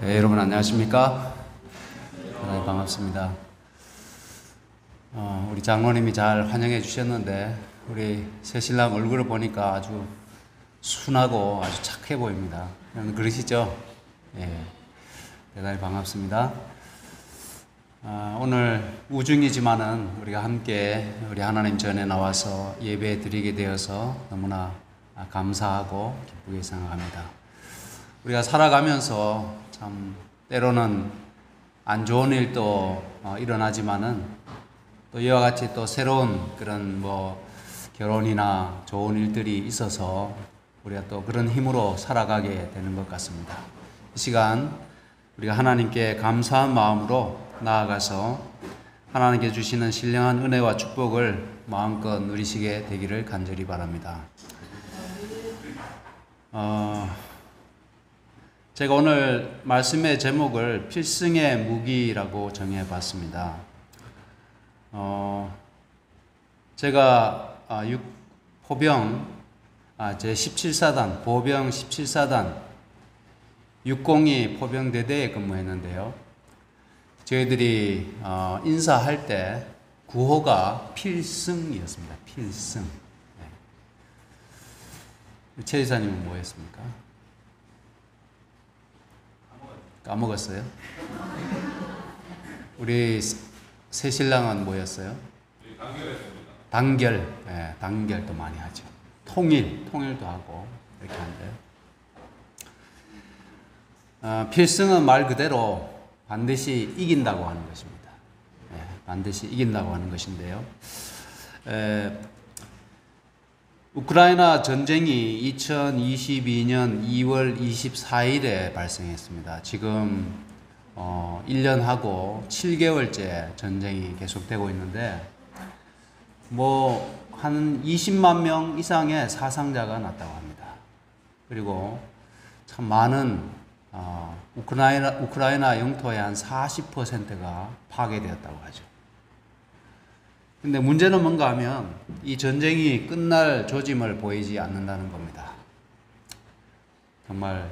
네, 여러분 안녕하십니까? 네, 반갑습니다. 우리 장로님이 잘 환영해 주셨는데 우리 새신랑 얼굴을 보니까 아주 순하고 아주 착해 보입니다. 그러시죠? 예, 대단히 반갑습니다. 오늘 우중이지만은 우리가 함께 우리 하나님 전에 나와서 예배 드리게 되어서 너무나 감사하고 기쁘게 생각합니다. 우리가 살아가면서 참 때로는 안 좋은 일도 일어나지만은 또 이와 같이 또 새로운 그런 결혼이나 좋은 일들이 있어서 우리가 또 그런 힘으로 살아가게 되는 것 같습니다. 이 시간 우리가 하나님께 감사한 마음으로 나아가서 하나님께 주시는 신령한 은혜와 축복을 마음껏 누리시게 되기를 간절히 바랍니다. 제가 오늘 말씀의 제목을 필승의 무기라고 정해봤습니다. 제가 포병 제 17사단 보병 17사단 602 포병대대에 근무했는데요. 저희들이 인사할 때 구호가 필승이었습니다. 필승. 네. 최 이사님은 뭐였습니까? 까먹었어요? 우리 새신랑은 뭐였어요? 단결했습니다. 단결. 네, 단결도 많이 하죠. 통일도 하고 이렇게 하는데 필승은 말 그대로 반드시 이긴다고 하는 것입니다. 네, 반드시 이긴다고 하는 것인데요. 우크라이나 전쟁이 2022년 2월 24일에 발생했습니다. 지금 1년하고 7개월째 전쟁이 계속되고 있는데 한 20만 명 이상의 사상자가 났다고 합니다. 그리고 참 많은 우크라이나 영토의 한 40%가 파괴되었다고 하죠. 근데 문제는 뭔가 하면 이 전쟁이 끝날 조짐을 보이지 않는다는 겁니다. 정말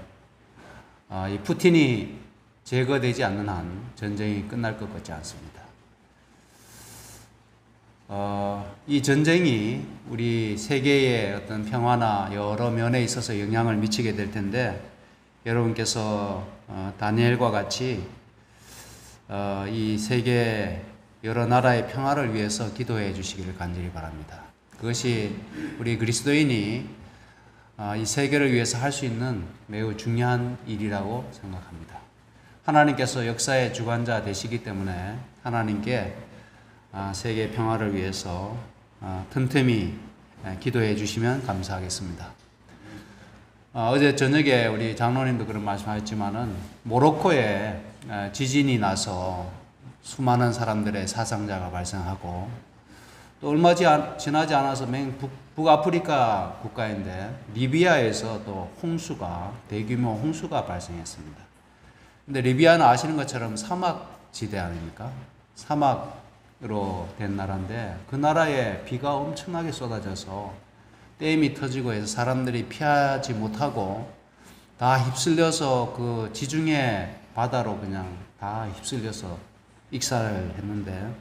이 푸틴이 제거되지 않는 한 전쟁이 끝날 것 같지 않습니다. 이 전쟁이 우리 세계의 어떤 평화나 여러 면에 있어서 영향을 미치게 될 텐데 여러분께서 다니엘과 같이 이 세계 여러 나라의 평화를 위해서 기도해 주시기를 간절히 바랍니다. 그것이 우리 그리스도인이 이 세계를 위해서 할 수 있는 매우 중요한 일이라고 생각합니다. 하나님께서 역사의 주관자 되시기 때문에 하나님께 세계 평화를 위해서 틈틈이 기도해 주시면 감사하겠습니다. 어제 저녁에 우리 장로님도 그런 말씀하셨지만은 모로코에 지진이 나서 수많은 사람들의 사상자가 발생하고 또 얼마 지나지 않아서 북아프리카 국가인데 리비아에서 또 대규모 홍수가 발생했습니다. 근데 리비아는 아시는 것처럼 사막지대 아닙니까? 사막으로 된 나라인데 그 나라에 비가 엄청나게 쏟아져서 댐이 터지고 해서 사람들이 피하지 못하고 다 휩쓸려서 그 지중해 바다로 그냥 다 휩쓸려서 익사를 했는데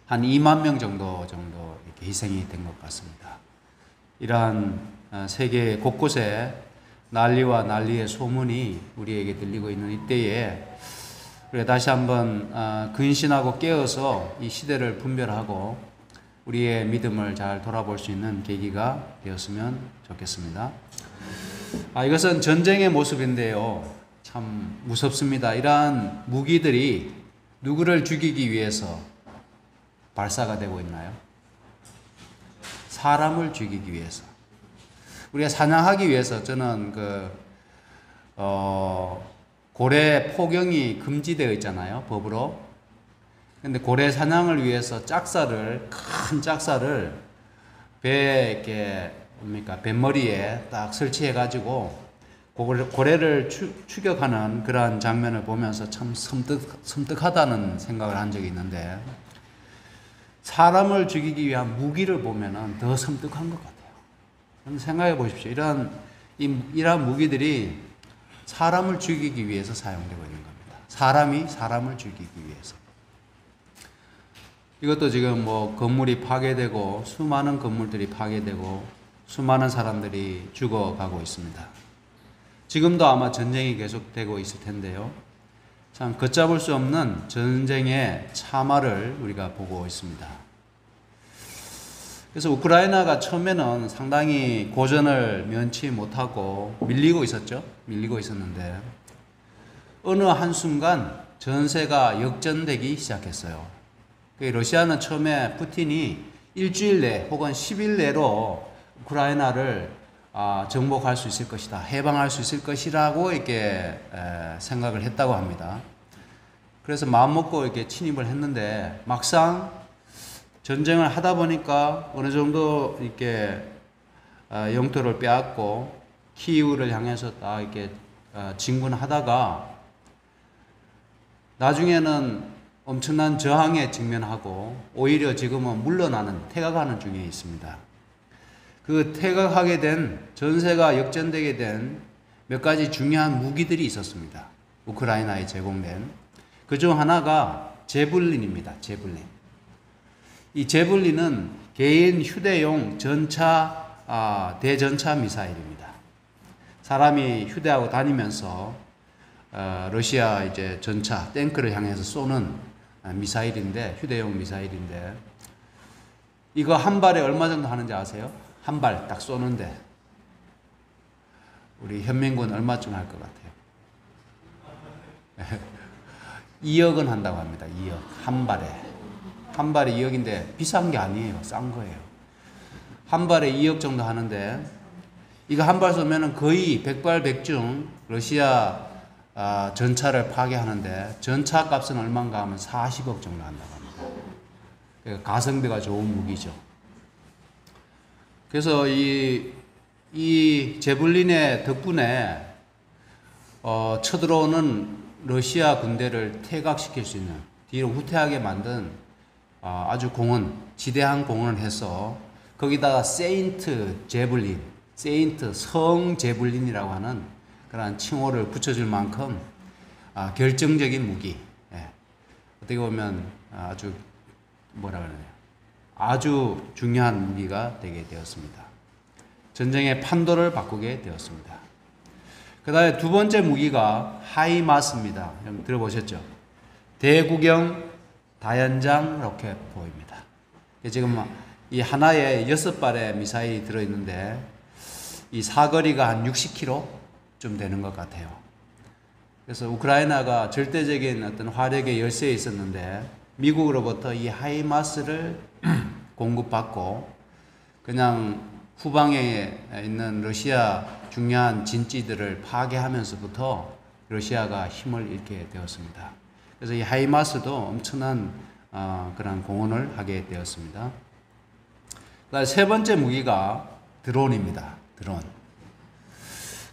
한 2만 명 정도 이렇게 희생이 된 것 같습니다. 이러한 세계 곳곳에 난리의 소문이 우리에게 들리고 있는 이때에 우리가 다시 한번 근신하고 깨어서 이 시대를 분별하고 우리의 믿음을 잘 돌아볼 수 있는 계기가 되었으면 좋겠습니다. 이것은 전쟁의 모습인데요. 참 무섭습니다. 이러한 무기들이 누구를 죽이기 위해서 발사가 되고 있나요? 사람을 죽이기 위해서. 우리가 사냥하기 위해서 저는 고래 포경이 금지되어 있잖아요, 법으로. 근데 고래 사냥을 위해서 큰 짝사를 뱃머리에 딱 설치해가지고 고래를 추격하는 그러한 장면을 보면서 참 섬뜩하다는 생각을 한 적이 있는데 사람을 죽이기 위한 무기를 보면은 더 섬뜩한 것 같아요. 생각해 보십시오. 이러한 무기들이 사람을 죽이기 위해서 사용되고 있는 겁니다. 사람이 사람을 죽이기 위해서. 이것도 지금 뭐 건물이 파괴되고 수많은 건물들이 파괴되고 수많은 사람들이 죽어가고 있습니다. 지금도 아마 전쟁이 계속되고 있을 텐데요. 참 걷잡을 수 없는 전쟁의 참화를 우리가 보고 있습니다. 그래서 우크라이나가 처음에는 상당히 고전을 면치 못하고 밀리고 있었죠. 밀리고 있었는데 어느 한순간 전세가 역전되기 시작했어요. 러시아는 처음에 푸틴이 일주일 내 혹은 10일 내로 우크라이나를 정복할 수 있을 것이다, 해방할 수 있을 것이라고 이렇게 생각을 했다고 합니다. 그래서 마음먹고 이렇게 침입을 했는데 막상 전쟁을 하다 보니까 어느 정도 이렇게 영토를 빼앗고 키이우를 향해서 딱 이렇게 진군하다가 나중에는 엄청난 저항에 직면하고 오히려 지금은 물러나는, 퇴각하는 중에 있습니다. 그 퇴각하게 된, 전세가 역전되게 된 몇 가지 중요한 무기들이 있었습니다. 우크라이나에 제공된. 그 중 하나가 제블린입니다. 제블린. 이 제블린은 개인 휴대용 전차, 대전차 미사일입니다. 사람이 휴대하고 다니면서 러시아 이제 전차, 탱크를 향해서 쏘는 미사일인데, 휴대용 미사일인데, 이거 한 발에 얼마 정도 하는지 아세요? 한 발 딱 쏘는데 우리 현민군 얼마쯤 할 것 같아요? 2억은 한다고 합니다. 2억 한 발에. 한 발에 2억인데 비싼 게 아니에요. 싼 거예요. 한 발에 2억 정도 하는데 이거 한 발 쏘면은 거의 백발백중 러시아 전차를 파괴하는데, 전차 값은 얼마인가 하면 40억 정도 한다고 합니다. 그러니까 가성비가 좋은 무기죠. 그래서 이 제블린의 덕분에 쳐들어오는 러시아 군대를 퇴각시킬 수 있는, 뒤로 후퇴하게 만든 아주 공헌, 지대한 공헌을 해서 거기다가 세인트 제블린, 세인트 성 제블린이라고 하는 그런 칭호를 붙여줄 만큼 결정적인 무기, 어떻게 보면 아주 뭐라 그러나요? 아주 중요한 무기가 되게 되었습니다. 전쟁의 판도를 바꾸게 되었습니다. 그 다음에 두 번째 무기가 하이마스입니다. 여러분 들어보셨죠? 대구경 다연장 로켓포입니다. 지금 이 하나에 6발의 미사일이 들어있는데 이 사거리가 한 60km쯤 되는 것 같아요. 그래서 우크라이나가 절대적인 어떤 화력의 열세에 있었는데 미국으로부터 이 하이마스를 공급받고 그냥 후방에 있는 러시아 중요한 진지들을 파괴하면서부터 러시아가 힘을 잃게 되었습니다. 그래서 이 하이마스도 엄청난 그런 공헌을 하게 되었습니다. 그다음에 세 번째 무기가 드론입니다. 드론.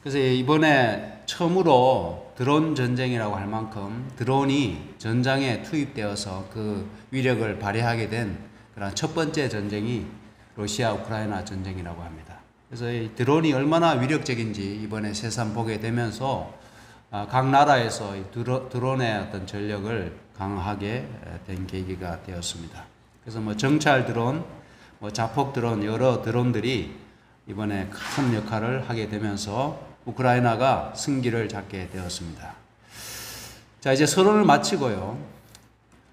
그래서 이번에 처음으로 드론 전쟁이라고 할 만큼 드론이 전장에 투입되어서 그 위력을 발휘하게 된 그런 첫 번째 전쟁이 러시아 우크라이나 전쟁이라고 합니다. 그래서 이 드론이 얼마나 위력적인지 이번에 새삼 보게 되면서 각 나라에서 이 드론의 어떤 전력을 강화하게 된 계기가 되었습니다. 그래서 뭐 정찰 드론, 뭐 자폭 드론, 여러 드론들이 이번에 큰 역할을 하게 되면서 우크라이나가 승기를 잡게 되었습니다. 자, 이제 서론을 마치고요.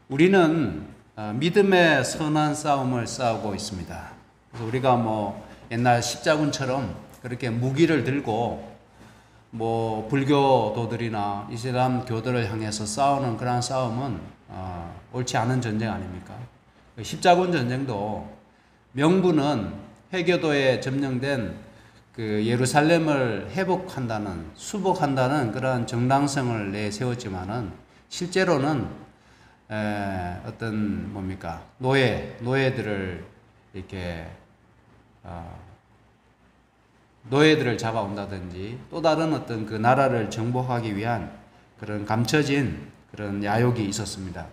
우리는 믿음의 선한 싸움을 싸우고 있습니다. 그래서 우리가 뭐 옛날 십자군처럼 그렇게 무기를 들고 뭐 불교도들이나 이슬람 교도를 향해서 싸우는 그런 싸움은 옳지 않은 전쟁 아닙니까? 십자군 전쟁도 명분은 해교도에 점령된 그 예루살렘을 회복한다는, 수복한다는 그런 정당성을 내세웠지만은 실제로는 어떤 뭡니까? 노예들을 이렇게 노예들을 잡아온다든지 또 다른 어떤 그 나라를 정복하기 위한 그런 감춰진 그런 야욕이 있었습니다.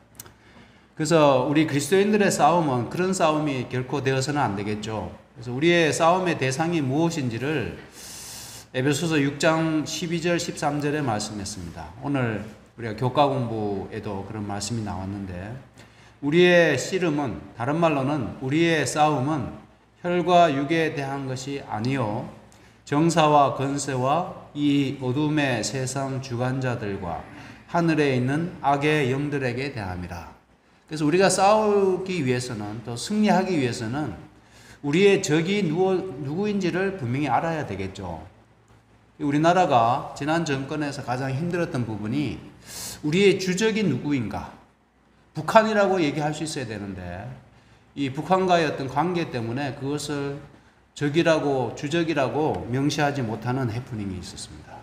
그래서 우리 그리스도인들의 싸움은 그런 싸움이 결코 되어서는 안 되겠죠. 그래서 우리의 싸움의 대상이 무엇인지를 에베소서 6장 12절 13절의 말씀이었습니다. 오늘 우리가 교과 공부에도 그런 말씀이 나왔는데, 우리의 씨름은, 다른 말로는 우리의 싸움은 혈과 육에 대한 것이 아니요 정사와 권세와 이 어둠의 세상 주관자들과 하늘에 있는 악의 영들에게 대함이라. 그래서 우리가 싸우기 위해서는, 또 승리하기 위해서는 우리의 적이 누구인지를 분명히 알아야 되겠죠. 우리나라가 지난 정권에서 가장 힘들었던 부분이 우리의 주적이 누구인가, 북한이라고 얘기할 수 있어야 되는데 이 북한과의 어떤 관계 때문에 그것을 적이라고, 주적이라고 명시하지 못하는 해프닝이 있었습니다.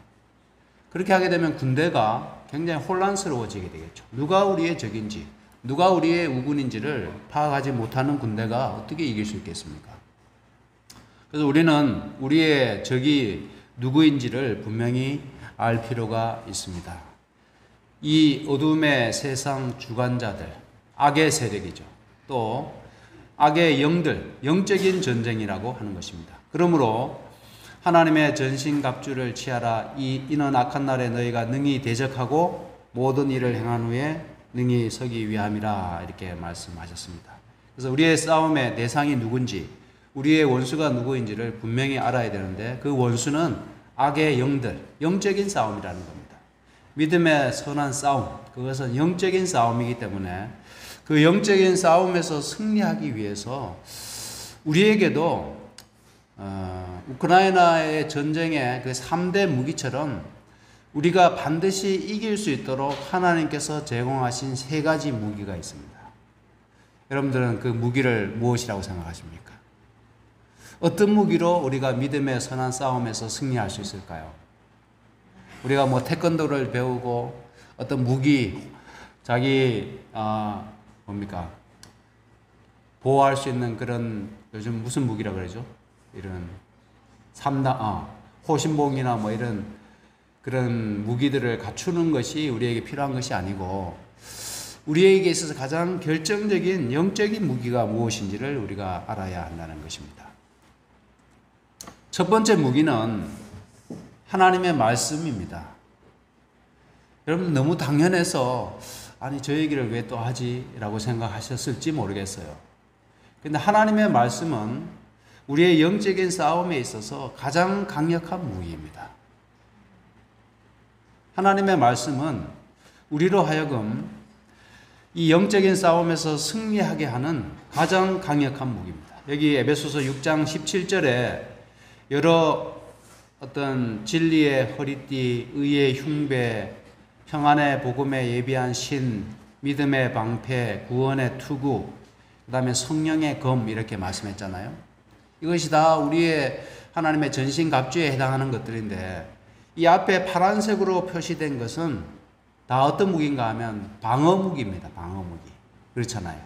그렇게 하게 되면 군대가 굉장히 혼란스러워지게 되겠죠. 누가 우리의 적인지, 누가 우리의 우군인지를 파악하지 못하는 군대가 어떻게 이길 수 있겠습니까? 그래서 우리는 우리의 적이 누구인지를 분명히 알 필요가 있습니다. 이 어둠의 세상 주관자들, 악의 세력이죠. 또 악의 영들, 영적인 전쟁이라고 하는 것입니다. 그러므로 하나님의 전신갑주를 취하라. 이는 악한 날에 너희가 능히 대적하고 모든 일을 행한 후에 능히 서기 위함이라, 이렇게 말씀하셨습니다. 그래서 우리의 싸움의 대상이 누군지, 우리의 원수가 누구인지를 분명히 알아야 되는데, 그 원수는 악의 영들, 영적인 싸움이라는 겁니다. 믿음의 선한 싸움, 그것은 영적인 싸움이기 때문에 그 영적인 싸움에서 승리하기 위해서 우리에게도 우크라이나의 전쟁의 그 3대 무기처럼 우리가 반드시 이길 수 있도록 하나님께서 제공하신 3가지 무기가 있습니다. 여러분들은 그 무기를 무엇이라고 생각하십니까? 어떤 무기로 우리가 믿음의 선한 싸움에서 승리할 수 있을까요? 우리가 뭐 태권도를 배우고 어떤 무기, 자기 보호할 수 있는 그런, 요즘 무슨 무기라 그러죠? 이런 호신봉이나 뭐 이런 그런 무기들을 갖추는 것이 우리에게 필요한 것이 아니고, 우리에게 있어서 가장 결정적인 영적인 무기가 무엇인지를 우리가 알아야 한다는 것입니다. 첫 번째 무기는 하나님의 말씀입니다. 여러분, 너무 당연해서 아니 저 얘기를 왜 또 하지? 라고 생각하셨을지 모르겠어요. 근데 하나님의 말씀은 우리의 영적인 싸움에 있어서 가장 강력한 무기입니다. 하나님의 말씀은 우리로 하여금 이 영적인 싸움에서 승리하게 하는 가장 강력한 무기입니다. 여기 에베소서 6장 17절에 여러 어떤 진리의 허리띠, 의의 흉배, 평안의 복음에 예비한 신, 믿음의 방패, 구원의 투구, 그 다음에 성령의 검, 이렇게 말씀했잖아요. 이것이 다 우리의 하나님의 전신갑주에 해당하는 것들인데, 이 앞에 파란색으로 표시된 것은 다 어떤 무기인가 하면 방어무기입니다. 방어무기. 그렇잖아요.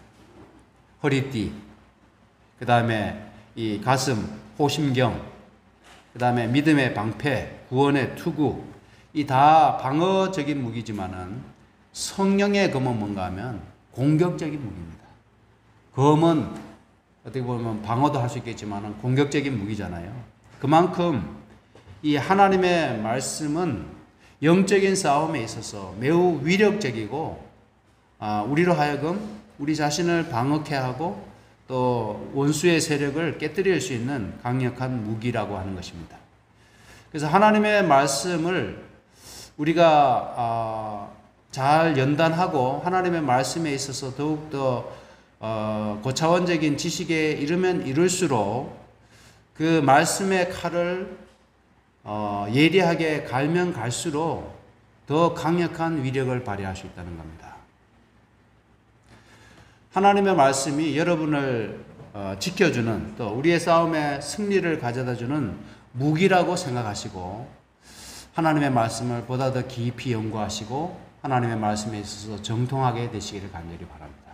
허리띠, 그 다음에 이 가슴, 호심경, 그 다음에 믿음의 방패, 구원의 투구, 이 다 방어적인 무기지만은 성령의 검은 뭔가 하면 공격적인 무기입니다. 검은 어떻게 보면 방어도 할 수 있겠지만은 공격적인 무기잖아요. 그만큼 이 하나님의 말씀은 영적인 싸움에 있어서 매우 위력적이고, 우리로 하여금 우리 자신을 방어케 하고 또 원수의 세력을 깨뜨릴 수 있는 강력한 무기라고 하는 것입니다. 그래서 하나님의 말씀을 우리가 잘 연단하고 하나님의 말씀에 있어서 더욱더 고차원적인 지식에 이르면 이룰수록 그 말씀의 칼을 예리하게 갈면 갈수록 더 강력한 위력을 발휘할 수 있다는 겁니다. 하나님의 말씀이 여러분을 지켜주는, 또 우리의 싸움에 승리를 가져다주는 무기라고 생각하시고, 하나님의 말씀을 보다 더 깊이 연구하시고 하나님의 말씀에 있어서 정통하게 되시기를 간절히 바랍니다.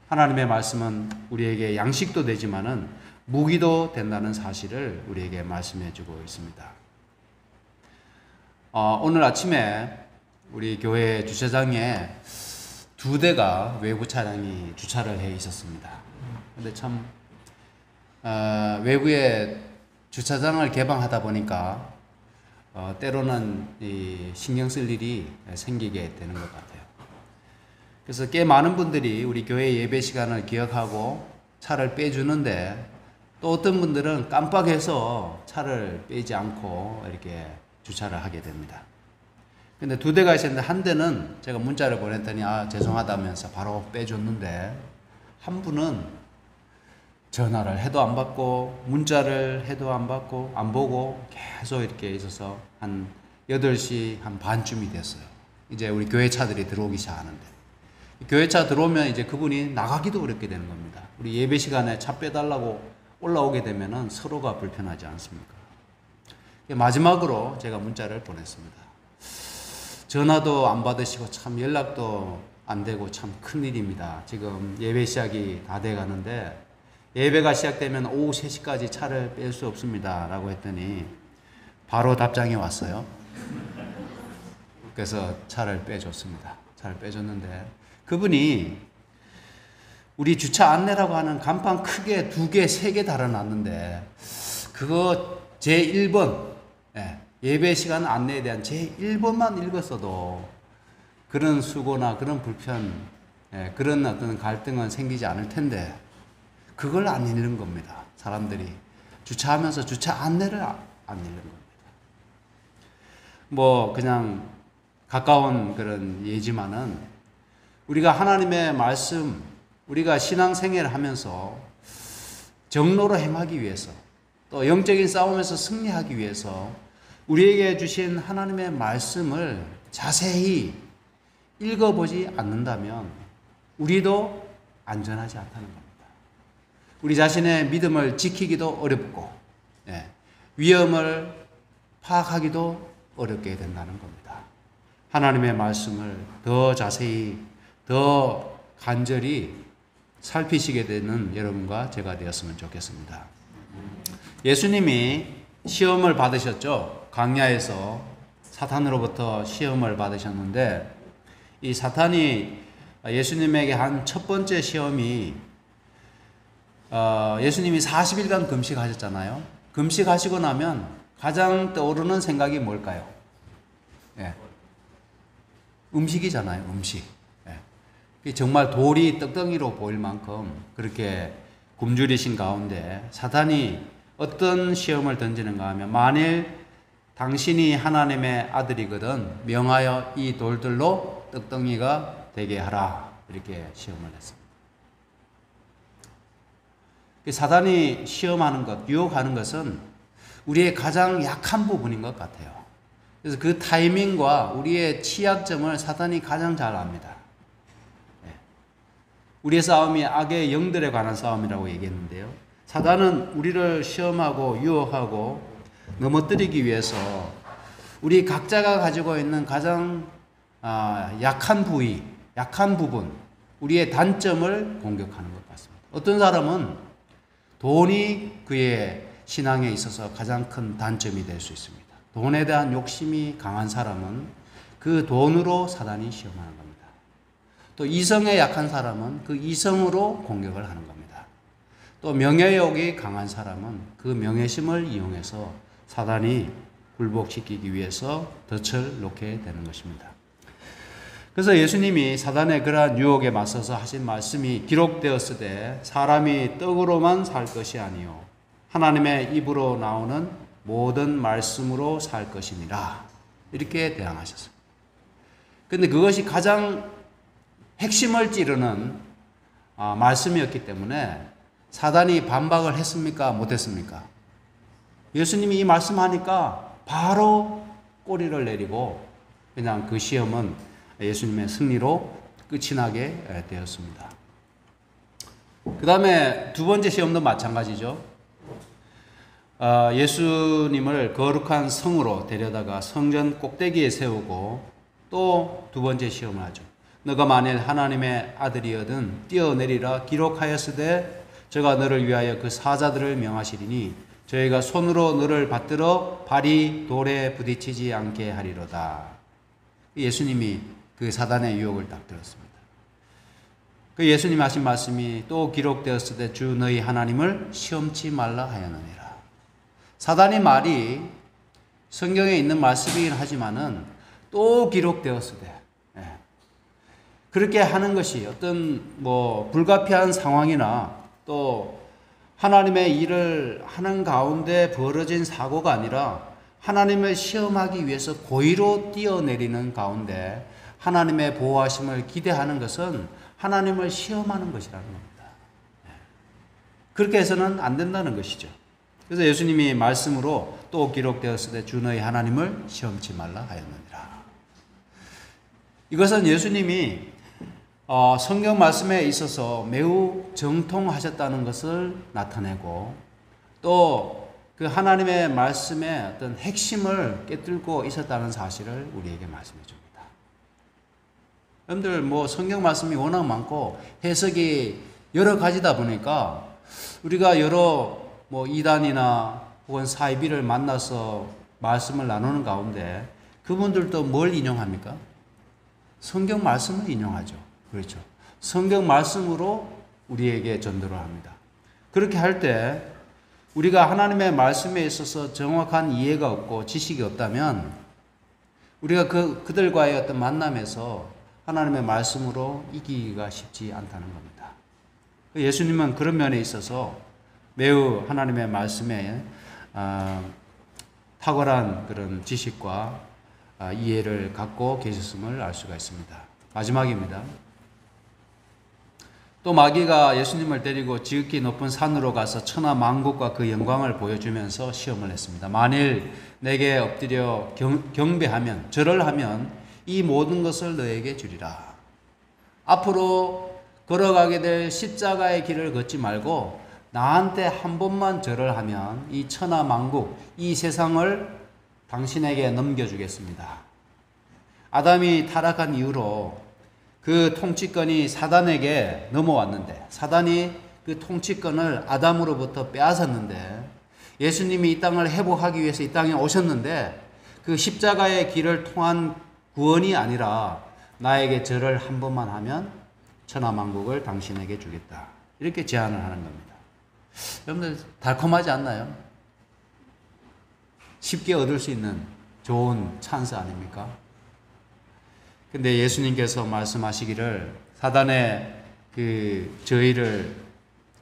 하나님의 말씀은 우리에게 양식도 되지만은 무기도 된다는 사실을 우리에게 말씀해 주고 있습니다. 오늘 아침에 우리 교회 주차장에 2대가 외부 차량이 주차를 해 있었습니다. 근데 참 외부에 주차장을 개방하다 보니까 때로는 신경 쓸 일이 생기게 되는 것 같아요. 그래서 꽤 많은 분들이 우리 교회 예배 시간을 기억하고 차를 빼주는데, 또 어떤 분들은 깜빡해서 차를 빼지 않고 이렇게 주차를 하게 됩니다. 근데 두 대가 있었는데, 한 대는 제가 문자를 보냈더니 죄송하다면서 바로 빼줬는데, 한 분은 전화를 해도 안 받고 문자를 해도 안 받고 안 보고 계속 이렇게 있어서 한 8시 한 반쯤이 됐어요. 이제 우리 교회 차들이 들어오기 시작하는데, 교회 차 들어오면 이제 그분이 나가기도 어렵게 되는 겁니다. 우리 예배 시간에 차 빼달라고 올라오게 되면은 서로가 불편하지 않습니까? 마지막으로 제가 문자를 보냈습니다. 전화도 안 받으시고 참 연락도 안 되고 참 큰일입니다. 지금 예배 시작이 다 돼 가는데, 예배가 시작되면 오후 3시까지 차를 뺄 수 없습니다 라고 했더니 바로 답장이 왔어요. 그래서 차를 빼줬습니다. 차를 빼줬는데, 그분이 우리 주차 안내라고 하는 간판 크게 2개, 3개 달아놨는데, 그거 제1번, 예배 시간 안내에 대한 제1번만 읽었어도 그런 수고나 그런 불편, 그런 어떤 갈등은 생기지 않을 텐데, 그걸 안 읽는 겁니다. 사람들이 주차하면서 주차 안내를 안 읽는 겁니다. 뭐 그냥 가까운 그런 예지만은, 우리가 하나님의 말씀, 우리가 신앙생활을 하면서 정로로 행하기 위해서, 또 영적인 싸움에서 승리하기 위해서 우리에게 주신 하나님의 말씀을 자세히 읽어보지 않는다면 우리도 안전하지 않다는 겁니다. 우리 자신의 믿음을 지키기도 어렵고, 위험을 파악하기도 어렵게 된다는 겁니다. 하나님의 말씀을 더 자세히, 더 간절히 살피시게 되는 여러분과 제가 되었으면 좋겠습니다. 예수님이 시험을 받으셨죠. 광야에서 사탄으로부터 시험을 받으셨는데, 이 사탄이 예수님에게 한 첫 번째 시험이, 예수님이 40일간 금식하셨잖아요. 금식하시고 나면 가장 떠오르는 생각이 뭘까요? 음식이잖아요. 음식. 정말 돌이 떡덩이로 보일 만큼 그렇게 굶주리신 가운데 사탄이 어떤 시험을 던지는가 하면, 만일 당신이 하나님의 아들이거든 명하여 이 돌들로 떡덩이가 되게 하라, 이렇게 시험을 했습니다. 사단이 시험하는 것, 유혹하는 것은 우리의 가장 약한 부분인 것 같아요. 그래서 그 타이밍과 우리의 취약점을 사단이 가장 잘 압니다. 우리의 싸움이 악의 영들에 관한 싸움이라고 얘기했는데요. 사단은 우리를 시험하고 유혹하고 넘어뜨리기 위해서 우리 각자가 가지고 있는 가장 약한 부위, 약한 부분, 우리의 단점을 공격하는 것 같습니다. 어떤 사람은 돈이 그의 신앙에 있어서 가장 큰 단점이 될 수 있습니다. 돈에 대한 욕심이 강한 사람은 그 돈으로 사단이 시험하는 겁니다. 또 이성에 약한 사람은 그 이성으로 공격을 하는 겁니다. 또 명예욕이 강한 사람은 그 명예심을 이용해서 사단이 굴복시키기 위해서 덫을 놓게 되는 것입니다. 그래서 예수님이 사단의 그러한 유혹에 맞서서 하신 말씀이 기록되었으되 사람이 떡으로만 살 것이 아니요 하나님의 입으로 나오는 모든 말씀으로 살 것이니라, 이렇게 대항하셨습니다. 그런데 그것이 가장 핵심을 찌르는 말씀이었기 때문에 사단이 반박을 했습니까? 못했습니까? 예수님이 이 말씀하니까 바로 꼬리를 내리고 그냥 그 시험은 예수님의 승리로 끝이 나게 되었습니다. 그 다음에 두 번째 시험도 마찬가지죠. 예수님을 거룩한 성으로 데려다가 성전 꼭대기에 세우고 또 두 번째 시험을 하죠. 너가 만일 하나님의 아들이거든 뛰어내리라 기록하였으되 저가 너를 위하여 그 사자들을 명하시리니 저희가 손으로 너를 받들어 발이 돌에 부딪히지 않게 하리로다. 예수님이 그 사단의 유혹을 딱 들었습니다. 그 예수님 하신 말씀이 또 기록되었을 때 주 너희 하나님을 시험치 말라 하였느니라. 사단의 말이 성경에 있는 말씀이긴 하지만은 또 기록되었으되, 그렇게 하는 것이 어떤 불가피한 상황이나 또 하나님의 일을 하는 가운데 벌어진 사고가 아니라 하나님을 시험하기 위해서 고의로 뛰어내리는 가운데 하나님의 보호하심을 기대하는 것은 하나님을 시험하는 것이라는 겁니다. 그렇게 해서는 안 된다는 것이죠. 그래서 예수님이 말씀으로 또 기록되었을 때 주 너희 하나님을 시험치 말라 하였느니라. 이것은 예수님이 성경 말씀에 있어서 매우 정통하셨다는 것을 나타내고 또 그 하나님의 말씀의 어떤 핵심을 깨뜨리고 있었다는 사실을 우리에게 말씀해 줍니다. 여러분들 성경 말씀이 워낙 많고 해석이 여러 가지다 보니까 우리가 여러 이단이나 혹은 사이비를 만나서 말씀을 나누는 가운데 그분들도 뭘 인용합니까? 성경 말씀을 인용하죠. 그렇죠. 성경 말씀으로 우리에게 전도를 합니다. 그렇게 할 때 우리가 하나님의 말씀에 있어서 정확한 이해가 없고 지식이 없다면 우리가 그들과의 어떤 만남에서 하나님의 말씀으로 이기기가 쉽지 않다는 겁니다. 예수님은 그런 면에 있어서 매우 하나님의 말씀에 탁월한 그런 지식과 이해를 갖고 계셨음을 알 수가 있습니다. 마지막입니다. 또 마귀가 예수님을 데리고 지극히 높은 산으로 가서 천하 만국과 그 영광을 보여주면서 시험을 했습니다. 만일 내게 엎드려 경배하면, 절을 하면 이 모든 것을 너에게 주리라. 앞으로 걸어가게 될 십자가의 길을 걷지 말고 나한테 한 번만 절을 하면 이 천하 만국, 이 세상을 당신에게 넘겨주겠습니다. 아담이 타락한 이후로 그 통치권이 사단에게 넘어왔는데 사단이 그 통치권을 아담으로부터 빼앗았는데 예수님이 이 땅을 회복하기 위해서 이 땅에 오셨는데 그 십자가의 길을 통한 구원이 아니라 나에게 절을 한 번만 하면 천하만국을 당신에게 주겠다. 이렇게 제안을 하는 겁니다. 여러분들 달콤하지 않나요? 쉽게 얻을 수 있는 좋은 찬스 아닙니까? 근데 예수님께서 말씀하시기를 사단의 그 저희를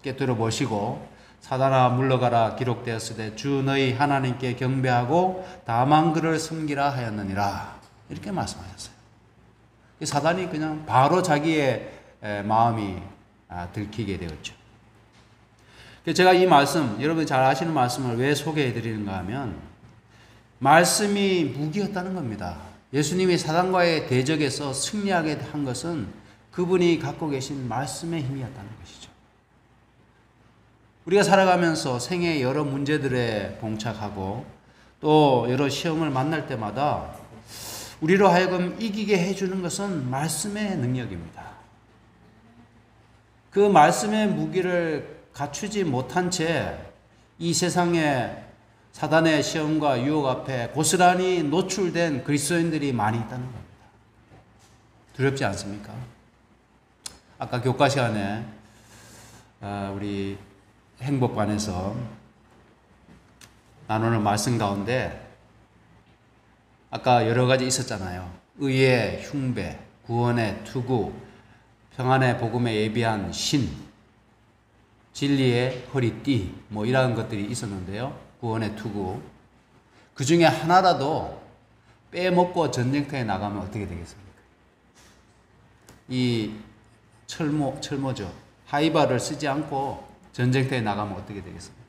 깨뜨려 보시고 사단아 물러가라 기록되었을 때 주 너희 하나님께 경배하고 다만 그를 섬기라 하였느니라. 이렇게 말씀하셨어요. 사단이 그냥 바로 자기의 마음이 들키게 되었죠. 제가 이 말씀, 여러분이 잘 아시는 말씀을 왜 소개해 드리는가 하면 말씀이 무기였다는 겁니다. 예수님이 사단과의 대적에서 승리하게 한 것은 그분이 갖고 계신 말씀의 힘이었다는 것이죠. 우리가 살아가면서 생애의 여러 문제들에 봉착하고 또 여러 시험을 만날 때마다 우리로 하여금 이기게 해주는 것은 말씀의 능력입니다. 그 말씀의 무기를 갖추지 못한 채 이 세상에 사단의 시험과 유혹 앞에 고스란히 노출된 그리스도인들이 많이 있다는 겁니다. 두렵지 않습니까? 아까 교과 시간에 우리 행복반에서 나누는 말씀 가운데 아까 여러 가지 있었잖아요. 의의 흉배, 구원의 투구, 평안의 복음에 예비한 신, 진리의 허리띠 이런 것들이 있었는데요. 구원의 투구. 그 중에 하나라도 빼먹고 전쟁터에 나가면 어떻게 되겠습니까? 이 철모죠. 하이바를 쓰지 않고 전쟁터에 나가면 어떻게 되겠습니까?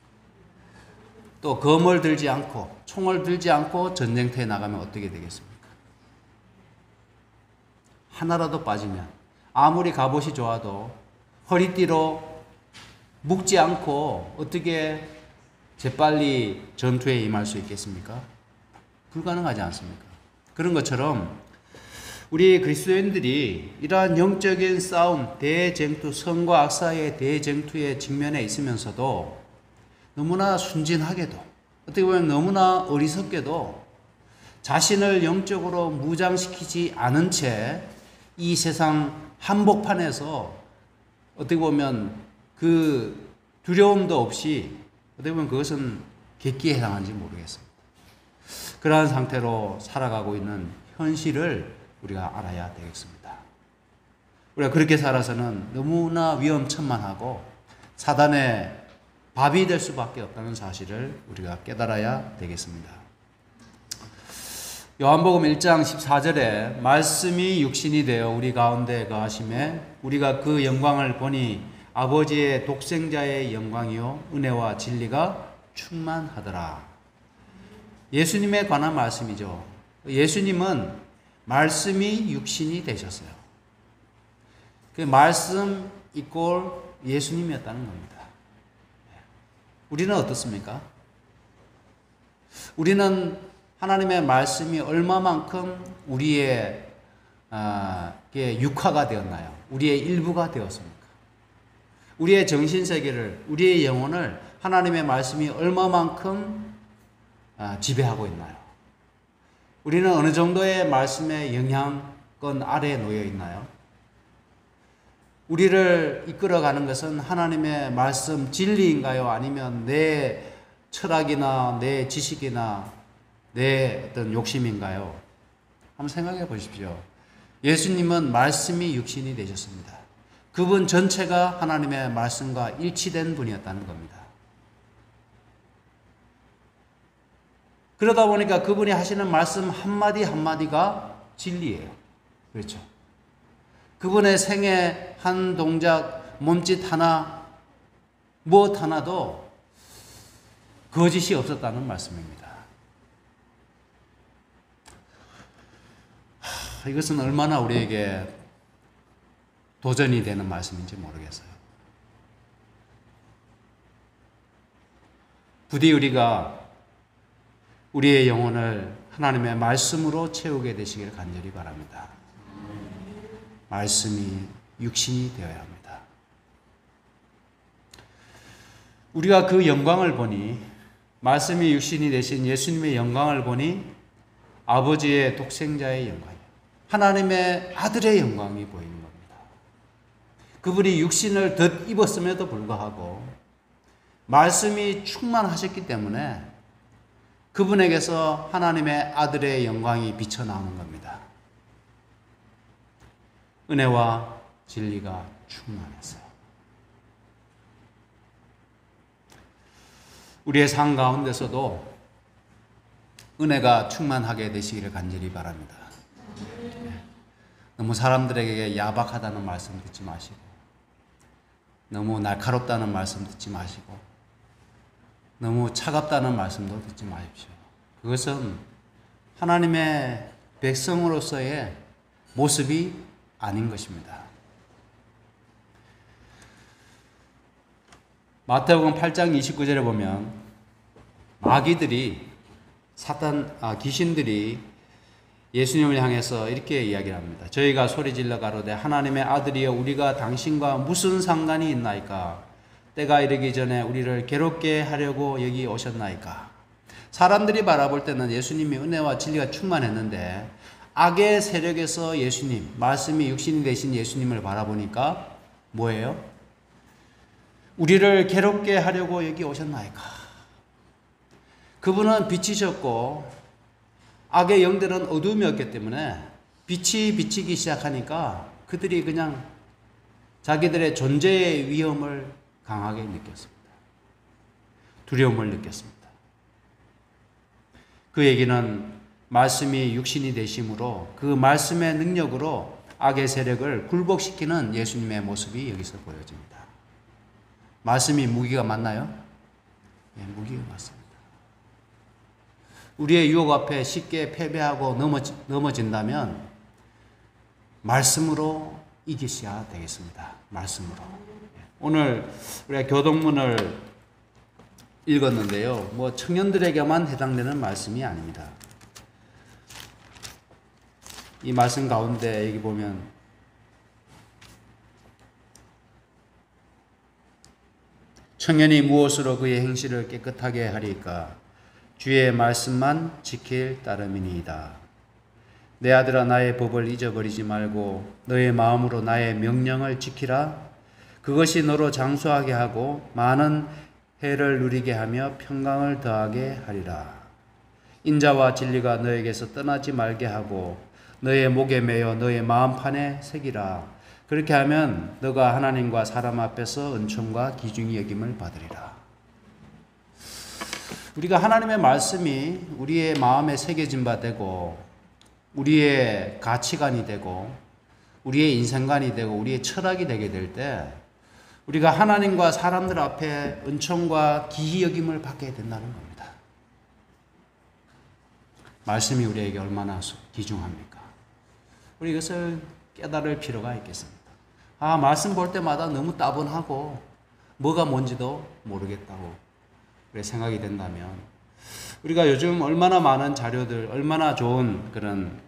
또 검을 들지 않고 총을 들지 않고 전쟁터에 나가면 어떻게 되겠습니까? 하나라도 빠지면 아무리 갑옷이 좋아도 허리띠로 묶지 않고 어떻게 재빨리 전투에 임할 수 있겠습니까? 불가능하지 않습니까? 그런 것처럼 우리 그리스도인들이 이러한 영적인 싸움, 대쟁투, 선과 악 사이의 대쟁투에 직면해 있으면서도 너무나 순진하게도 어떻게 보면 너무나 어리석게도 자신을 영적으로 무장시키지 않은 채 이 세상 한복판에서 어떻게 보면 그 두려움도 없이 어떻게 보면 그것은 객기에 해당하는지 모르겠습니다. 그러한 상태로 살아가고 있는 현실을 우리가 알아야 되겠습니다. 우리가 그렇게 살아서는 너무나 위험천만하고 사단의 밥이 될 수밖에 없다는 사실을 우리가 깨달아야 되겠습니다. 요한복음 1장 14절에 말씀이 육신이 되어 우리 가운데 거하심에 우리가 그 영광을 보니 아버지의 독생자의 영광이요 은혜와 진리가 충만하더라. 예수님에 관한 말씀이죠. 예수님은 말씀이 육신이 되셨어요. 그 말씀 이꼴 예수님이었다는 겁니다. 우리는 어떻습니까? 우리는 하나님의 말씀이 얼마만큼 우리의 육화가 되었나요? 우리의 일부가 되었습니까? 우리의 정신세계를, 우리의 영혼을 하나님의 말씀이 얼마만큼 지배하고 있나요? 우리는 어느 정도의 말씀의 영향권 아래에 놓여 있나요? 우리를 이끌어가는 것은 하나님의 말씀 진리인가요? 아니면 내 철학이나 내 지식이나 내 어떤 욕심인가요? 한번 생각해 보십시오. 예수님은 말씀이 육신이 되셨습니다. 그분 전체가 하나님의 말씀과 일치된 분이었다는 겁니다. 그러다 보니까 그분이 하시는 말씀 한마디 한마디가 진리예요. 그렇죠? 그분의 생애 한 동작, 몸짓 하나, 무엇 하나도 거짓이 없었다는 말씀입니다. 이것은 얼마나 우리에게 도전이 되는 말씀인지 모르겠어요. 부디 우리가 우리의 영혼을 하나님의 말씀으로 채우게 되시기를 간절히 바랍니다. 말씀이 육신이 되어야 합니다. 우리가 그 영광을 보니, 말씀이 육신이 되신 예수님의 영광을 보니 아버지의 독생자의 영광이에요. 하나님의 아들의 영광이 보이는 겁니다. 그분이 육신을 덧입었음에도 불구하고 말씀이 충만하셨기 때문에 그분에게서 하나님의 아들의 영광이 비쳐나오는 겁니다. 은혜와 진리가 충만했어요. 우리의 삶 가운데서도 은혜가 충만하게 되시기를 간절히 바랍니다. 너무 사람들에게 야박하다는 말씀 듣지 마시고, 너무 날카롭다는 말씀 듣지 마시고, 너무 차갑다는 말씀도 듣지 마십시오. 그것은 하나님의 백성으로서의 모습이 아닌 것입니다. 마태복음 8장 29절에 보면 마귀들이 귀신들이 예수님을 향해서 이렇게 이야기를 합니다. 저희가 소리질러 가로되 하나님의 아들이여 우리가 당신과 무슨 상관이 있나이까? 때가 이르기 전에 우리를 괴롭게 하려고 여기 오셨나이까? 사람들이 바라볼 때는 예수님이 은혜와 진리가 충만했는데 악의 세력에서 예수님, 말씀이 육신이 되신 예수님을 바라보니까 뭐예요? 우리를 괴롭게 하려고 여기 오셨나이까? 그분은 빛이셨고 악의 영들은 어둠이었기 때문에 빛이 비치기 시작하니까 그들이 그냥 자기들의 존재의 위험을 강하게 느꼈습니다. 두려움을 느꼈습니다. 그 얘기는 말씀이 육신이 되심으로 그 말씀의 능력으로 악의 세력을 굴복시키는 예수님의 모습이 여기서 보여집니다. 말씀이 무기가 맞나요? 네, 무기가 맞습니다. 우리의 유혹 앞에 쉽게 패배하고 넘어진다면 말씀으로 이기셔야 되겠습니다. 말씀으로. 오늘 우리가 교동문을 읽었는데요. 청년들에게만 해당되는 말씀이 아닙니다. 이 말씀 가운데 여기 보면 청년이 무엇으로 그의 행실을 깨끗하게 하리까? 주의 말씀만 지킬 따름이니이다. 내 아들아 나의 법을 잊어버리지 말고 너의 마음으로 나의 명령을 지키라. 그것이 너로 장수하게 하고 많은 해를 누리게 하며 평강을 더하게 하리라. 인자와 진리가 너에게서 떠나지 말게 하고 너의 목에 매여 너의 마음판에 새기라. 그렇게 하면 너가 하나님과 사람 앞에서 은총과 기중이 여김을 받으리라. 우리가 하나님의 말씀이 우리의 마음에 새겨진 바 되고 우리의 가치관이 되고 우리의 인생관이 되고 우리의 철학이 되게 될 때 우리가 하나님과 사람들 앞에 은총과 기희 여김을 받게 된다는 겁니다. 말씀이 우리에게 얼마나 귀중합니까? 우리 이것을 깨달을 필요가 있겠습니다. 말씀 볼 때마다 너무 따분하고 뭐가 뭔지도 모르겠다고 생각이 된다면 우리가 요즘 얼마나 많은 자료들, 얼마나 좋은 그런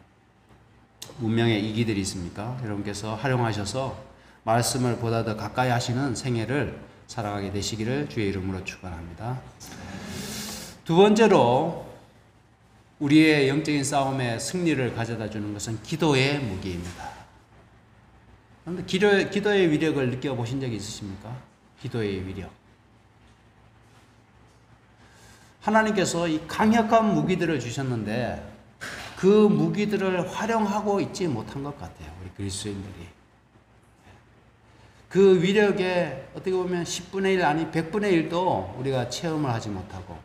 문명의 이기들이 있습니까? 여러분께서 활용하셔서 말씀을 보다 더 가까이 하시는 생애를 살아가게 되시기를 주의 이름으로 축원합니다. 두 번째로 우리의 영적인 싸움에 승리를 가져다 주는 것은 기도의 무기입니다. 그런데 기도의 위력을 느껴보신 적이 있으십니까? 기도의 위력. 하나님께서 이 강력한 무기들을 주셨는데 그 무기들을 활용하고 있지 못한 것 같아요. 우리 그리스도인들이. 그 위력에 어떻게 보면 10분의 1 아니 100분의 1도 우리가 체험을 하지 못하고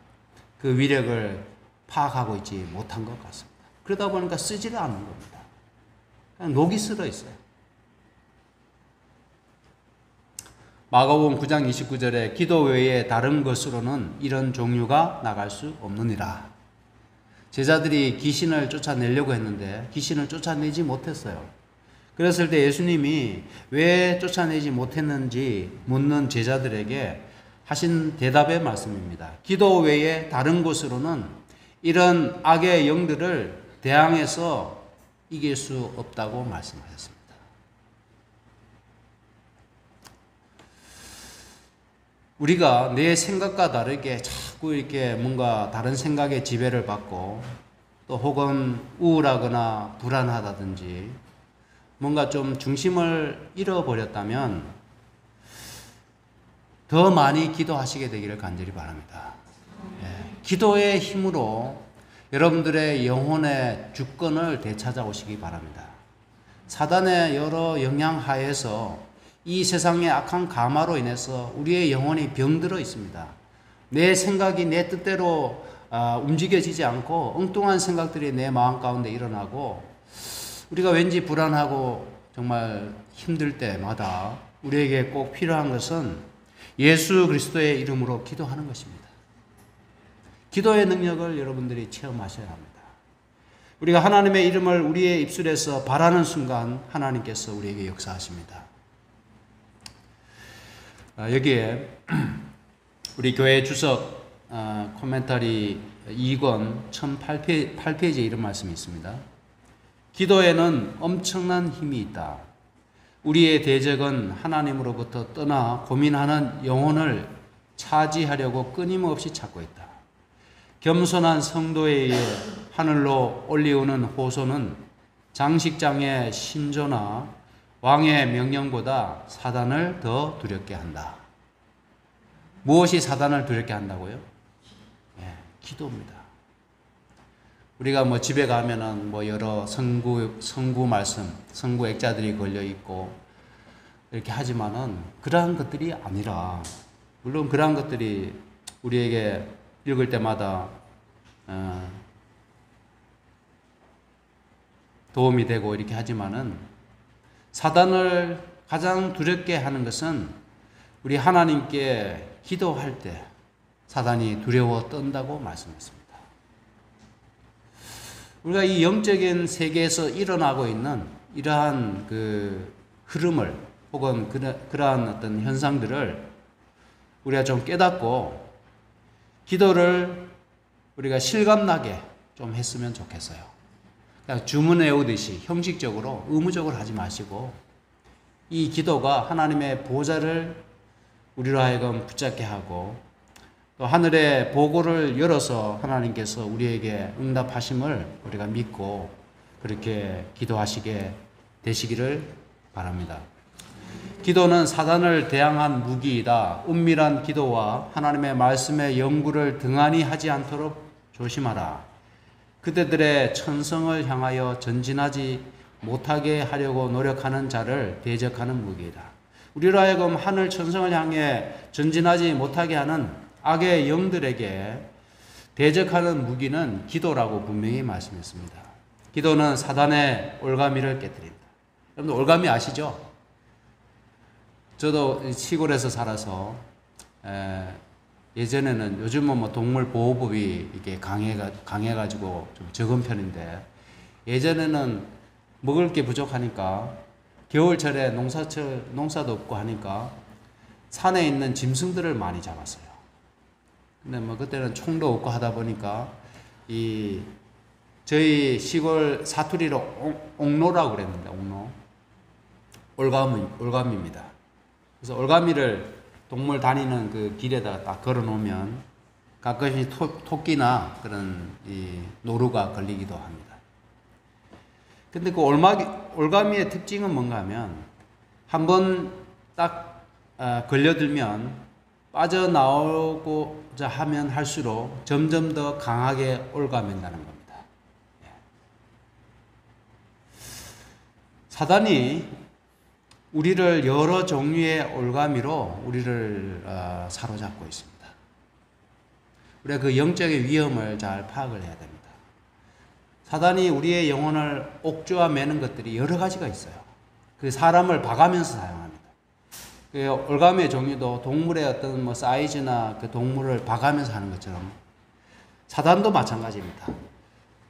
그 위력을 파악하고 있지 못한 것 같습니다. 그러다 보니까 쓰지를 않는 겁니다. 그냥 녹이 슬어 있어요. 마가복음 9장 29절에 기도 외에 다른 것으로는 이런 종류가 나갈 수 없느니라. 제자들이 귀신을 쫓아내려고 했는데 귀신을 쫓아내지 못했어요. 그랬을 때 예수님이 왜 쫓아내지 못했는지 묻는 제자들에게 하신 대답의 말씀입니다. 기도 외에 다른 곳으로는 이런 악의 영들을 대항해서 이길 수 없다고 말씀하셨습니다. 우리가 내 생각과 다르게 자꾸 이렇게 뭔가 다른 생각에 지배를 받고 또 혹은 우울하거나 불안하다든지 뭔가 좀 중심을 잃어버렸다면 더 많이 기도하시게 되기를 간절히 바랍니다. 기도의 힘으로 여러분들의 영혼의 주권을 되찾아오시기 바랍니다. 사단의 여러 영향 하에서 이 세상의 악한 가마로 인해서 우리의 영혼이 병들어 있습니다. 내 생각이 내 뜻대로 움직여지지 않고 엉뚱한 생각들이 내 마음 가운데 일어나고 우리가 왠지 불안하고 정말 힘들 때마다 우리에게 꼭 필요한 것은 예수 그리스도의 이름으로 기도하는 것입니다. 기도의 능력을 여러분들이 체험하셔야 합니다. 우리가 하나님의 이름을 우리의 입술에서 발하는 순간 하나님께서 우리에게 역사하십니다. 여기에 우리 교회 주석 코멘터리 2권 1008페이지에 이런 말씀이 있습니다. 기도에는 엄청난 힘이 있다. 우리의 대적은 하나님으로부터 떠나 고민하는 영혼을 차지하려고 끊임없이 찾고 있다. 겸손한 성도에 의해 하늘로 올리우는 호소는 장식장의 신조나 왕의 명령보다 사단을 더 두렵게 한다. 무엇이 사단을 두렵게 한다고요? 기도입니다. 우리가 집에 가면은 여러 성구 말씀, 성구 액자들이 걸려 있고 이렇게 하지만은 그러한 것들이 아니라, 물론 그러한 것들이 우리에게 읽을 때마다 도움이 되고 이렇게 하지만은 사단을 가장 두렵게 하는 것은 우리 하나님께 기도할 때 사단이 두려워 떤다고 말씀했습니다. 우리가 이 영적인 세계에서 일어나고 있는 이러한 그 흐름을 혹은 그러한 어떤 현상들을 우리가 좀 깨닫고 기도를 우리가 실감나게 좀 했으면 좋겠어요. 그냥 주문 외우듯이 형식적으로 의무적으로 하지 마시고 이 기도가 하나님의 보좌를 우리로 하여금 붙잡게 하고 또 하늘의 보고를 열어서 하나님께서 우리에게 응답하심을 우리가 믿고 그렇게 기도하시게 되시기를 바랍니다. 기도는 사단을 대항한 무기이다. 은밀한 기도와 하나님의 말씀의 연구를 등한히 하지 않도록 조심하라. 그대들의 천성을 향하여 전진하지 못하게 하려고 노력하는 자를 대적하는 무기이다. 우리로 하여금 하늘 천성을 향해 전진하지 못하게 하는 악의 영들에게 대적하는 무기는 기도라고 분명히 말씀했습니다. 기도는 사단의 올가미를 깨뜨린다. 여러분들 올가미 아시죠? 저도 시골에서 살아서 예전에는 요즘은 뭐 동물 보호법이 이게 강해가지고 좀 적은 편인데 예전에는 먹을 게 부족하니까 겨울철에 농사도 없고 하니까 산에 있는 짐승들을 많이 잡았어요. 근데 뭐 그때는 총도 없고 하다 보니까 저희 시골 사투리로 옥노라고 그랬는데 옥노 올가미입니다. 그래서 올가미를 동물 다니는 그 길에다가 딱 걸어 놓으면 가끔씩 토끼나 그런 노루가 걸리기도 합니다. 근데 그 올가미의 특징은 뭔가 하면 한번 딱 걸려들면 빠져나오고자 하면 할수록 점점 더 강하게 올가맨다는 겁니다. 사단이 우리를 여러 종류의 올가미로 우리를 사로잡고 있습니다. 우리가 그 영적인 위험을 잘 파악을 해야 됩니다. 사단이 우리의 영혼을 옥죄어 매는 것들이 여러 가지가 있어요. 그 사람을 봐가면서 사용합니다. 그 올가미의 종류도 동물의 어떤 뭐 사이즈나 그 동물을 봐가면서 하는 것처럼 사단도 마찬가지입니다.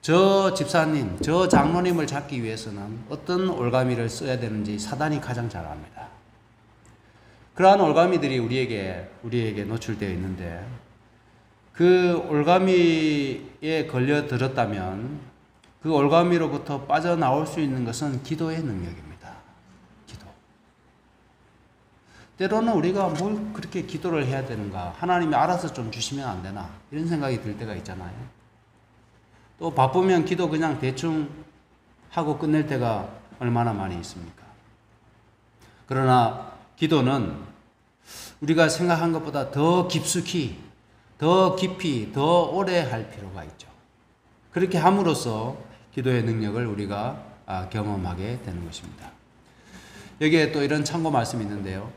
저 집사님, 저 장로님을 잡기 위해서는 어떤 올가미를 써야 되는지 사단이 가장 잘 압니다. 그러한 올가미들이 우리에게 노출되어 있는데 그 올가미에 걸려들었다면 그 올가미로부터 빠져나올 수 있는 것은 기도의 능력입니다. 기도. 때로는 우리가 뭘 그렇게 기도를 해야 되는가? 하나님이 알아서 좀 주시면 안 되나? 이런 생각이 들 때가 있잖아요. 또 바쁘면 기도 그냥 대충 하고 끝낼 때가 얼마나 많이 있습니까? 그러나 기도는 우리가 생각한 것보다 더 깊숙이, 더 깊이, 더 오래 할 필요가 있죠. 그렇게 함으로써 기도의 능력을 우리가 경험하게 되는 것입니다. 여기에 또 이런 참고 말씀이 있는데요.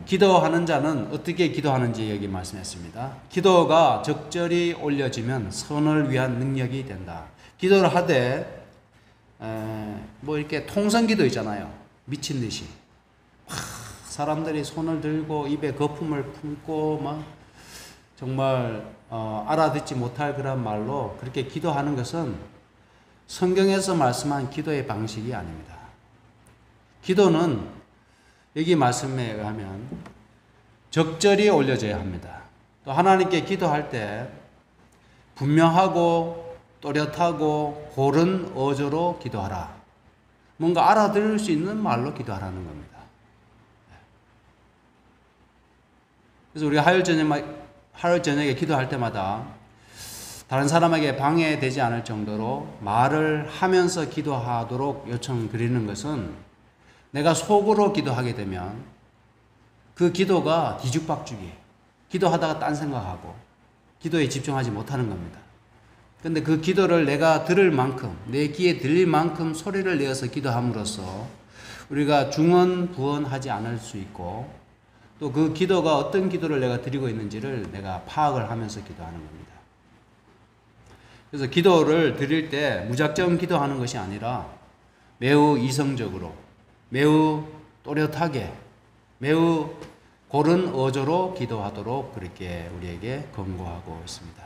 기도하는 자는 어떻게 기도하는지 여기 말씀했습니다. 기도가 적절히 올려지면 선을 위한 능력이 된다. 기도를 하되 뭐 이렇게 통성기도 있잖아요. 미친 듯이 막 사람들이 손을 들고 입에 거품을 품고 막 정말 알아듣지 못할 그런 말로 그렇게 기도하는 것은 성경에서 말씀한 기도의 방식이 아닙니다. 기도는 여기 말씀에 의하면 적절히 올려져야 합니다. 또 하나님께 기도할 때 분명하고 또렷하고 고른 어조로 기도하라. 뭔가 알아들을 수 있는 말로 기도하라는 겁니다. 그래서 우리가 하루 저녁에 기도할 때마다 다른 사람에게 방해되지 않을 정도로 말을 하면서 기도하도록 요청드리는 것은 내가 속으로 기도하게 되면 그 기도가 뒤죽박죽이에요. 기도하다가 딴 생각하고 기도에 집중하지 못하는 겁니다. 근데 그 기도를 내가 들을 만큼, 내 귀에 들릴 만큼 소리를 내어서 기도함으로써 우리가 중언부언하지 않을 수 있고 또 그 기도가 어떤 기도를 내가 드리고 있는지를 내가 파악을 하면서 기도하는 겁니다. 그래서 기도를 드릴 때 무작정 기도하는 것이 아니라 매우 이성적으로 매우 또렷하게 매우 고른 어조로 기도하도록 그렇게 우리에게 권고하고 있습니다.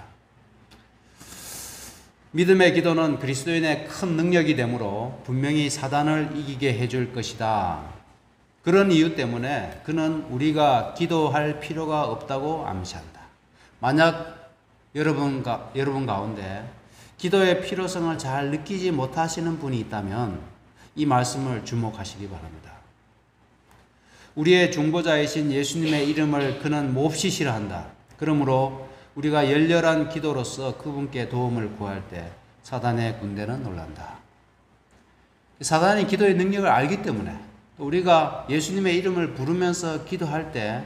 믿음의 기도는 그리스도인의 큰 능력이 되므로 분명히 사단을 이기게 해줄 것이다. 그런 이유 때문에 그는 우리가 기도할 필요가 없다고 암시한다. 만약 여러분 가운데 기도의 필요성을 잘 느끼지 못하시는 분이 있다면 이 말씀을 주목하시기 바랍니다. 우리의 중보자이신 예수님의 이름을 그는 몹시 싫어한다. 그러므로 우리가 열렬한 기도로서 그분께 도움을 구할 때 사단의 군대는 놀란다. 사단이 기도의 능력을 알기 때문에 우리가 예수님의 이름을 부르면서 기도할 때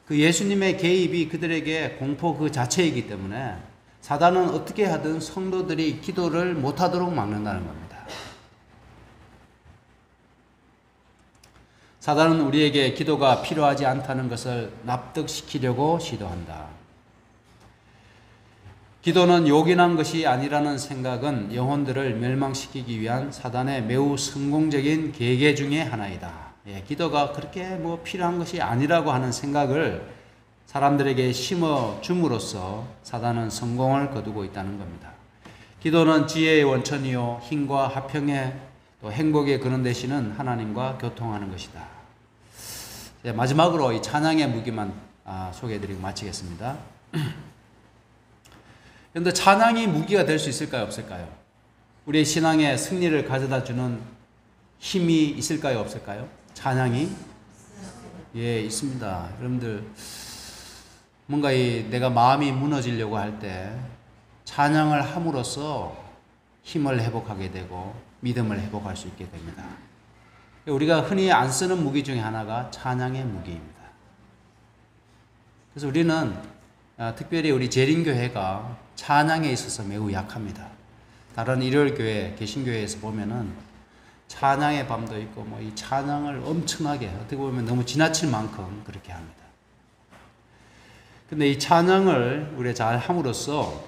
그 예수님의 개입이 그들에게 공포 그 자체이기 때문에 사단은 어떻게 하든 성도들이 기도를 못하도록 막는다는 겁니다. 사단은 우리에게 기도가 필요하지 않다는 것을 납득시키려고 시도한다. 기도는 요긴한 것이 아니라는 생각은 영혼들을 멸망시키기 위한 사단의 매우 성공적인 계계 중에 하나이다. 기도가 그렇게 필요한 것이 아니라고 하는 생각을 사람들에게 심어줌으로써 사단은 성공을 거두고 있다는 겁니다. 기도는 지혜의 원천이요 힘과 화평의 또 행복의 근원 되시는 하나님과 교통하는 것이다. 마지막으로 이 찬양의 무기만 소개해드리고 마치겠습니다. 그런데 찬양이 무기가 될 수 있을까요, 없을까요? 우리의 신앙에 승리를 가져다 주는 힘이 있을까요, 없을까요? 찬양이? 예, 있습니다. 여러분들, 뭔가 내가 마음이 무너지려고 할 때 찬양을 함으로써 힘을 회복하게 되고 믿음을 회복할 수 있게 됩니다. 우리가 흔히 안 쓰는 무기 중에 하나가 찬양의 무기입니다. 그래서 우리는 특별히 우리 재림교회가 찬양에 있어서 매우 약합니다. 다른 일요일교회, 개신교회에서 보면은 찬양의 밤도 있고 이 찬양을 엄청나게 어떻게 보면 너무 지나칠 만큼 그렇게 합니다. 근데 이 찬양을 우리가 잘 함으로써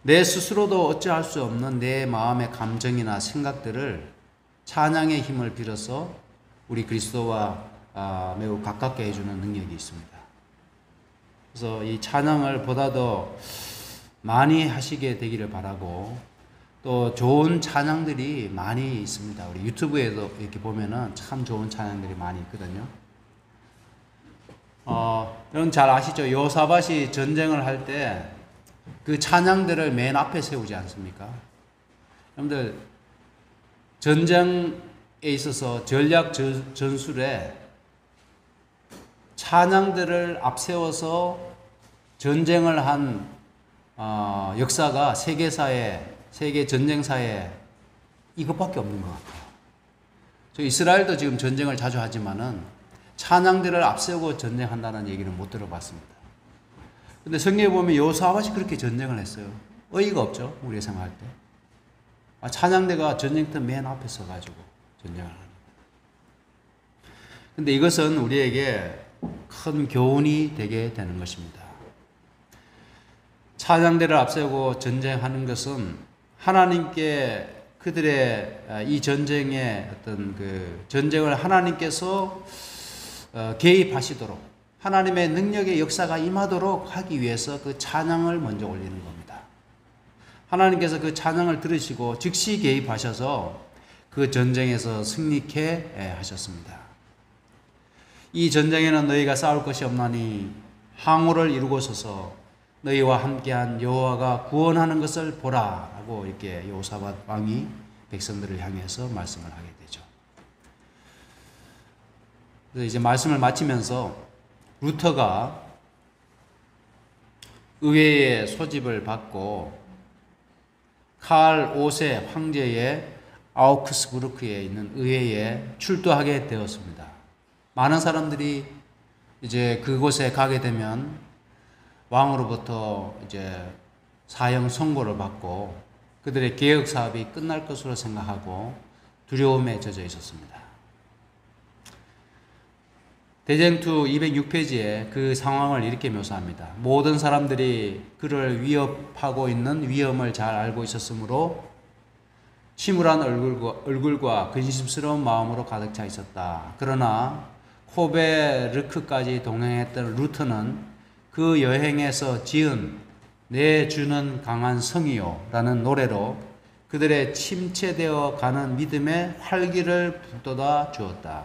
내 스스로도 어찌할 수 없는 내 마음의 감정이나 생각들을 찬양의 힘을 빌어서 우리 그리스도와 매우 가깝게 해주는 능력이 있습니다. 그래서 이 찬양을 보다 더 많이 하시게 되기를 바라고, 또 좋은 찬양들이 많이 있습니다. 우리 유튜브에도 이렇게 보면은 참 좋은 찬양들이 많이 있거든요. 여러분 잘 아시죠? 여호사밧이 전쟁을 할 때 그 찬양들을 맨 앞에 세우지 않습니까? 여러분들 전쟁에 있어서 전략 전술에 찬양들을 앞세워서 전쟁을 한 역사가 세계 전쟁사에 이것밖에 없는 것 같아요. 저 이스라엘도 지금 전쟁을 자주 하지만은 찬양들을 앞세우고 전쟁한다는 얘기는 못 들어봤습니다. 근데 성경에 보면 여호사밧이 그렇게 전쟁을 했어요. 어이가 없죠, 우리가 생각할 때. 찬양대가 전쟁터 맨 앞에 서가지고 전쟁을 하는. 근데 이것은 우리에게 큰 교훈이 되게 되는 것입니다. 찬양대를 앞세우고 전쟁하는 것은 하나님께 그들의 이 전쟁의 어떤 그 전쟁을 하나님께서 개입하시도록, 하나님의 능력의 역사가 임하도록 하기 위해서 그 찬양을 먼저 올리는 겁니다. 하나님께서 그 찬양을 들으시고 즉시 개입하셔서 그 전쟁에서 승리케 하셨습니다. 이 전쟁에는 너희가 싸울 것이 없나니 항우를 이루고서서 너희와 함께한 여호와가 구원하는 것을 보라 라고 이렇게 여호사밧 왕이 백성들을 향해서 말씀을 하게 되죠. 그래서 이제 말씀을 마치면서 루터가 의회의 소집을 받고 칼 5세 황제의 아우크스부르크에 있는 의회에 출두하게 되었습니다. 많은 사람들이 이제 그곳에 가게 되면 왕으로부터 이제 사형 선고를 받고 그들의 개혁 사업이 끝날 것으로 생각하고 두려움에 젖어 있었습니다. 대쟁투 206페이지에 그 상황을 이렇게 묘사합니다. 모든 사람들이 그를 위협하고 있는 위험을 잘 알고 있었으므로 침울한 얼굴과 근심스러운 마음으로 가득 차 있었다. 그러나 코베르크까지 동행했던 루터는 그 여행에서 지은 내 주는 강한 성이요 라는 노래로 그들의 침체되어 가는 믿음의 활기를 북돋아 주었다.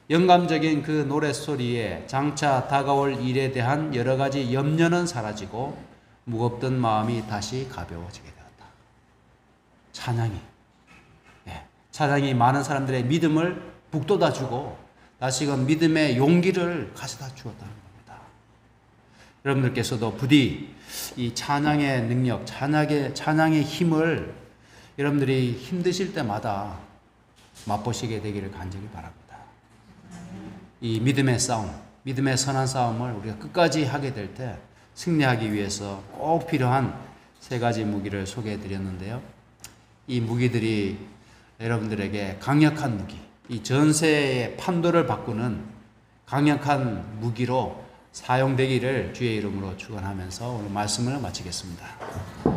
영감적인 그 노랫소리에 장차 다가올 일에 대한 여러 가지 염려는 사라지고 무겁던 마음이 다시 가벼워지게 되었다. 찬양이 많은 사람들의 믿음을 북돋아주고 다시금 믿음의 용기를 가져다 주었다는 겁니다. 여러분들께서도 부디 이 찬양의 능력, 찬양의 힘을 여러분들이 힘드실 때마다 맛보시게 되기를 간절히 바랍니다. 이 믿음의 싸움, 믿음의 선한 싸움을 우리가 끝까지 하게 될 때 승리하기 위해서 꼭 필요한 세 가지 무기를 소개해 드렸는데요. 이 무기들이 여러분들에게 강력한 무기, 이 전세의 판도를 바꾸는 강력한 무기로 사용되기를 주의 이름으로 축원하면서 오늘 말씀을 마치겠습니다.